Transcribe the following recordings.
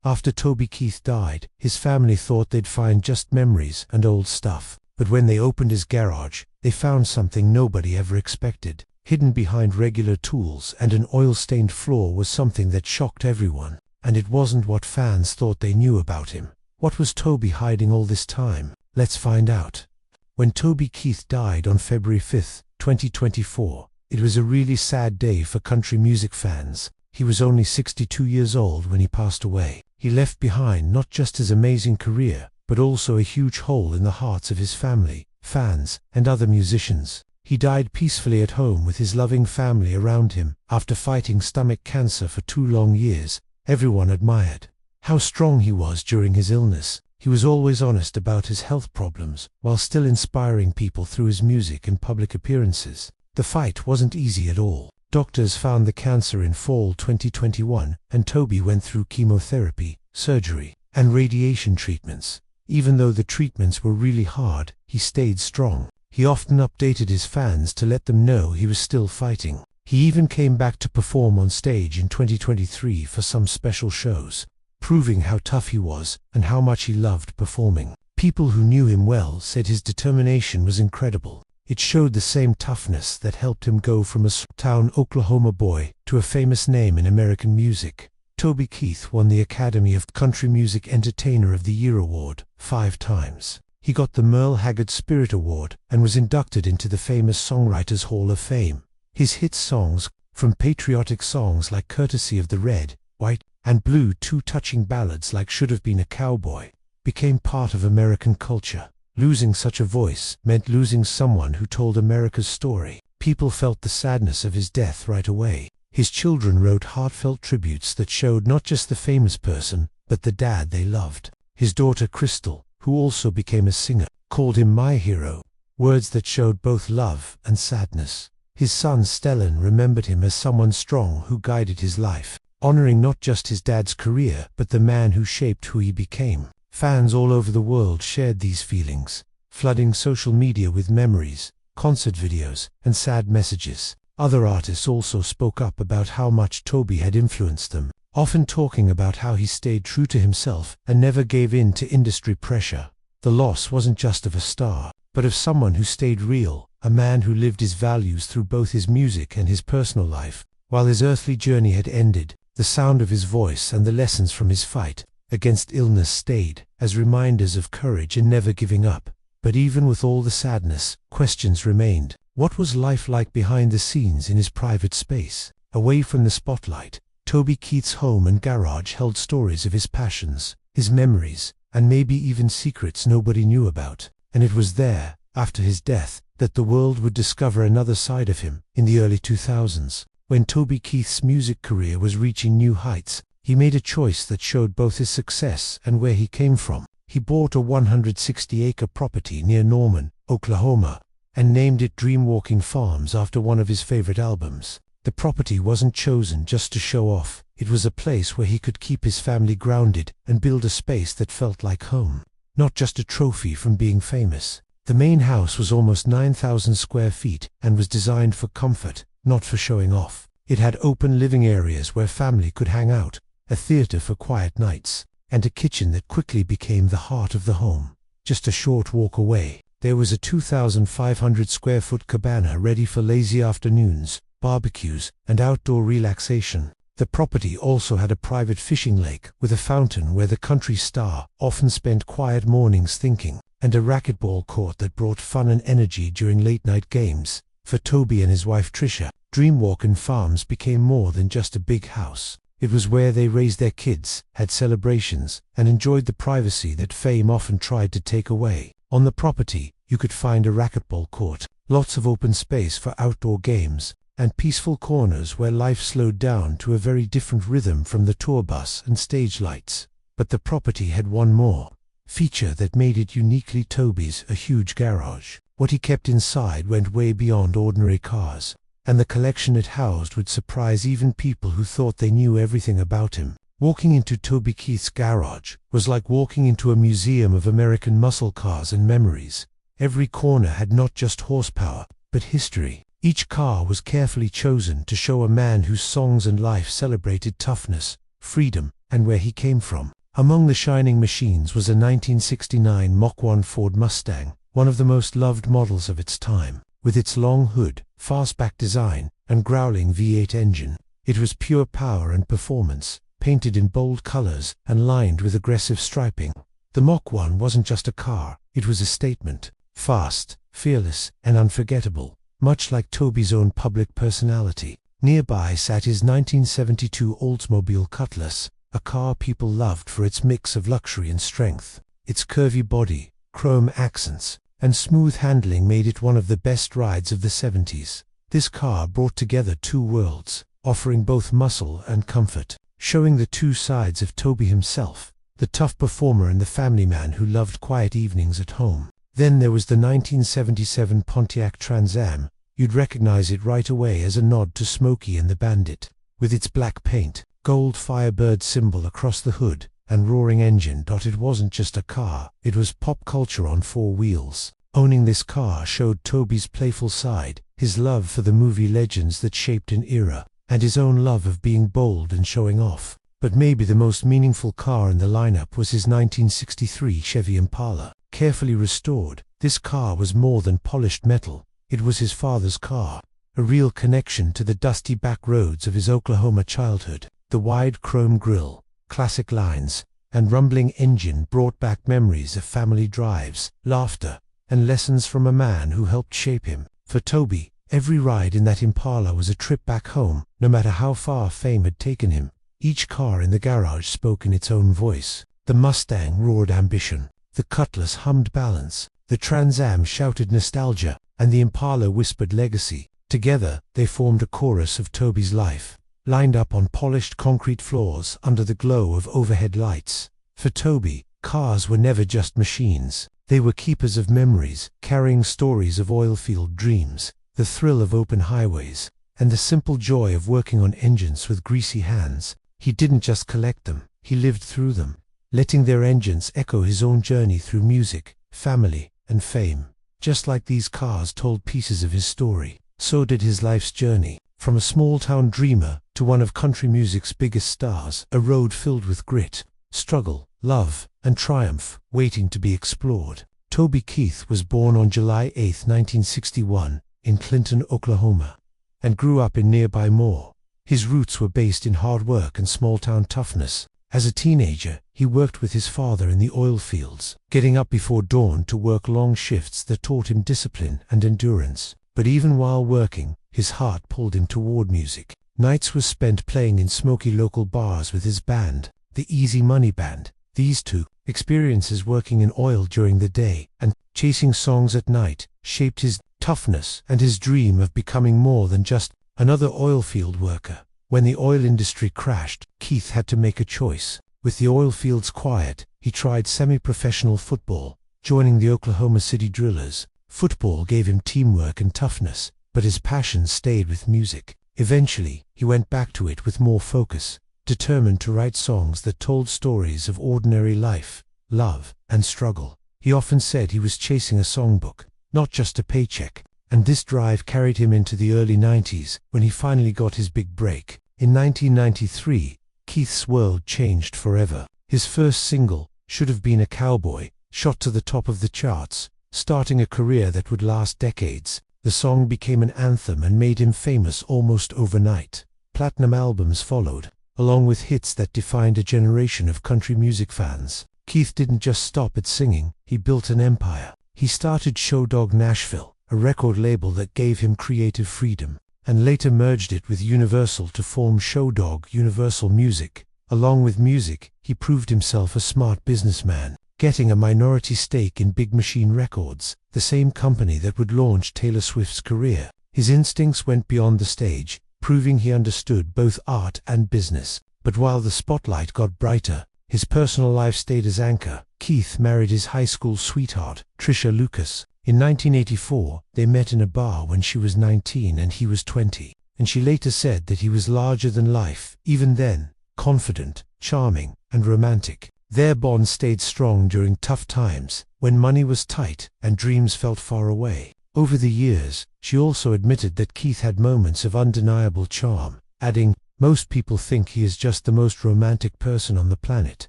After Toby Keith died, his family thought they'd find just memories and old stuff. But when they opened his garage, they found something nobody ever expected. Hidden behind regular tools and an oil-stained floor was something that shocked everyone. And it wasn't what fans thought they knew about him. What was Toby hiding all this time? Let's find out. When Toby Keith died on February 5, 2024, it was a really sad day for country music fans. He was only 62 years old when he passed away. He left behind not just his amazing career, but also a huge hole in the hearts of his family, fans, and other musicians. He died peacefully at home with his loving family around him after fighting stomach cancer for 2 long years. Everyone admired how strong he was during his illness. He was always honest about his health problems, while still inspiring people through his music and public appearances. The fight wasn't easy at all. Doctors found the cancer in fall 2021, and Toby went through chemotherapy, surgery, and radiation treatments. Even though the treatments were really hard, he stayed strong. He often updated his fans to let them know he was still fighting. He even came back to perform on stage in 2023 for some special shows, proving how tough he was and how much he loved performing. People who knew him well said his determination was incredible. It showed the same toughness that helped him go from a small-town Oklahoma boy to a famous name in American music. Toby Keith won the Academy of Country Music Entertainer of the Year award 5 times. He got the Merle Haggard Spirit Award and was inducted into the famous Songwriters Hall of Fame. His hit songs, from patriotic songs like Courtesy of the Red, White, and Blue to touching ballads like Should Have Been a Cowboy, became part of American culture. Losing such a voice meant losing someone who told America's story. People felt the sadness of his death right away. His children wrote heartfelt tributes that showed not just the famous person, but the dad they loved. His daughter Crystal, who also became a singer, called him "my hero," words that showed both love and sadness. His son Stellan remembered him as someone strong who guided his life, honoring not just his dad's career, but the man who shaped who he became. Fans all over the world shared these feelings, flooding social media with memories, concert videos, and sad messages. Other artists also spoke up about how much Toby had influenced them, often talking about how he stayed true to himself and never gave in to industry pressure. The loss wasn't just of a star, but of someone who stayed real, a man who lived his values through both his music and his personal life. While his earthly journey had ended, the sound of his voice and the lessons from his fight against illness stayed as reminders of courage and never giving up. But even with all the sadness, questions remained. What was life like behind the scenes in his private space? Away from the spotlight, Toby Keith's home and garage held stories of his passions, his memories, and maybe even secrets nobody knew about. And it was there, after his death, that the world would discover another side of him. In the early 2000s, when Toby Keith's music career was reaching new heights, he made a choice that showed both his success and where he came from. He bought a 160-acre property near Norman, Oklahoma, and named it Dreamwalking Farms after one of his favorite albums. The property wasn't chosen just to show off. It was a place where he could keep his family grounded and build a space that felt like home, not just a trophy from being famous. The main house was almost 9,000 square feet and was designed for comfort, not for showing off. It had open living areas where family could hang out, a theater for quiet nights, and a kitchen that quickly became the heart of the home. Just a short walk away, there was a 2,500 square foot cabana ready for lazy afternoons, barbecues, and outdoor relaxation. The property also had a private fishing lake with a fountain where the country star often spent quiet mornings thinking, and a racquetball court that brought fun and energy during late-night games. For Toby and his wife Trisha, Dreamwalking Farms became more than just a big house. It was where they raised their kids, had celebrations, and enjoyed the privacy that fame often tried to take away. On the property, you could find a racquetball court, lots of open space for outdoor games, and peaceful corners where life slowed down to a very different rhythm from the tour bus and stage lights. But the property had one more feature that made it uniquely Toby's: a huge garage. What he kept inside went way beyond ordinary cars, and the collection it housed would surprise even people who thought they knew everything about him. Walking into Toby Keith's garage was like walking into a museum of American muscle cars and memories. Every corner had not just horsepower, but history. Each car was carefully chosen to show a man whose songs and life celebrated toughness, freedom, and where he came from. Among the shining machines was a 1969 Mach 1 Ford Mustang, one of the most loved models of its time. With its long hood, fastback design, and growling V8 engine, it was pure power and performance, painted in bold colors and lined with aggressive striping. The Mach 1 wasn't just a car, it was a statement. Fast, fearless, and unforgettable, much like Toby's own public personality. Nearby sat his 1972 Oldsmobile Cutlass, a car people loved for its mix of luxury and strength. Its curvy body, chrome accents, and smooth handling made it one of the best rides of the 70s. This car brought together two worlds, offering both muscle and comfort, showing the two sides of Toby himself, the tough performer and the family man who loved quiet evenings at home. Then there was the 1977 Pontiac Trans Am. You'd recognize it right away as a nod to Smokey and the Bandit. With its black paint, gold Firebird symbol across the hood, and roaring engine. It wasn't just a car, it was pop culture on four wheels. Owning this car showed Toby's playful side, his love for the movie legends that shaped an era, and his own love of being bold and showing off. But maybe the most meaningful car in the lineup was his 1963 Chevy Impala. Carefully restored, this car was more than polished metal. It was his father's car, a real connection to the dusty back roads of his Oklahoma childhood. The wide chrome grille, classic lines, and rumbling engine brought back memories of family drives, laughter, and lessons from a man who helped shape him. For Toby, every ride in that Impala was a trip back home, no matter how far fame had taken him. Each car in the garage spoke in its own voice. The Mustang roared ambition, the Cutlass hummed balance, the Trans Am shouted nostalgia, and the Impala whispered legacy. Together, they formed a chorus of Toby's life, lined up on polished concrete floors under the glow of overhead lights. For Toby, cars were never just machines. They were keepers of memories, carrying stories of oilfield dreams, the thrill of open highways, and the simple joy of working on engines with greasy hands. He didn't just collect them, he lived through them, letting their engines echo his own journey through music, family, and fame. Just like these cars told pieces of his story, so did his life's journey. From a small-town dreamer to one of country music's biggest stars, a road filled with grit, struggle, love, and triumph, waiting to be explored. Toby Keith was born on July 8, 1961, in Clinton, Oklahoma, and grew up in nearby Moore. His roots were based in hard work and small-town toughness. As a teenager, he worked with his father in the oil fields, getting up before dawn to work long shifts that taught him discipline and endurance. But even while working, his heart pulled him toward music. Nights were spent playing in smoky local bars with his band, the Easy Money Band. These two experiences, working in oil during the day and chasing songs at night, shaped his toughness and his dream of becoming more than just another oilfield worker. When the oil industry crashed, Keith had to make a choice. With the oil fields quiet, he tried semi-professional football, joining the Oklahoma City Drillers. Football gave him teamwork and toughness, but his passion stayed with music. Eventually, he went back to it with more focus, determined to write songs that told stories of ordinary life, love, and struggle. He often said he was chasing a songbook, not just a paycheck, and this drive carried him into the early 90s, when he finally got his big break. In 1993, Keith's world changed forever. His first single, Should Have Been a Cowboy, shot to the top of the charts, starting a career that would last decades. The song became an anthem and made him famous almost overnight. Platinum albums followed, along with hits that defined a generation of country music fans. Keith didn't just stop at singing, he built an empire. He started Showdog Nashville, a record label that gave him creative freedom, and later merged it with Universal to form Showdog Universal Music. Along with music, he proved himself a smart businessman, getting a minority stake in Big Machine Records, the same company that would launch Taylor Swift's career. His instincts went beyond the stage, proving he understood both art and business. But while the spotlight got brighter, his personal life stayed as anchor. Keith married his high school sweetheart, Trisha Lucas. In 1984, they met in a bar when she was 19 and he was 20, and she later said that he was larger than life, even then, confident, charming, and romantic. Their bond stayed strong during tough times, when money was tight and dreams felt far away. Over the years, she also admitted that Keith had moments of undeniable charm, adding, Most people think he is just the most romantic person on the planet.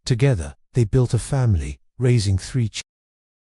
Together, they built a family, raising 3 children.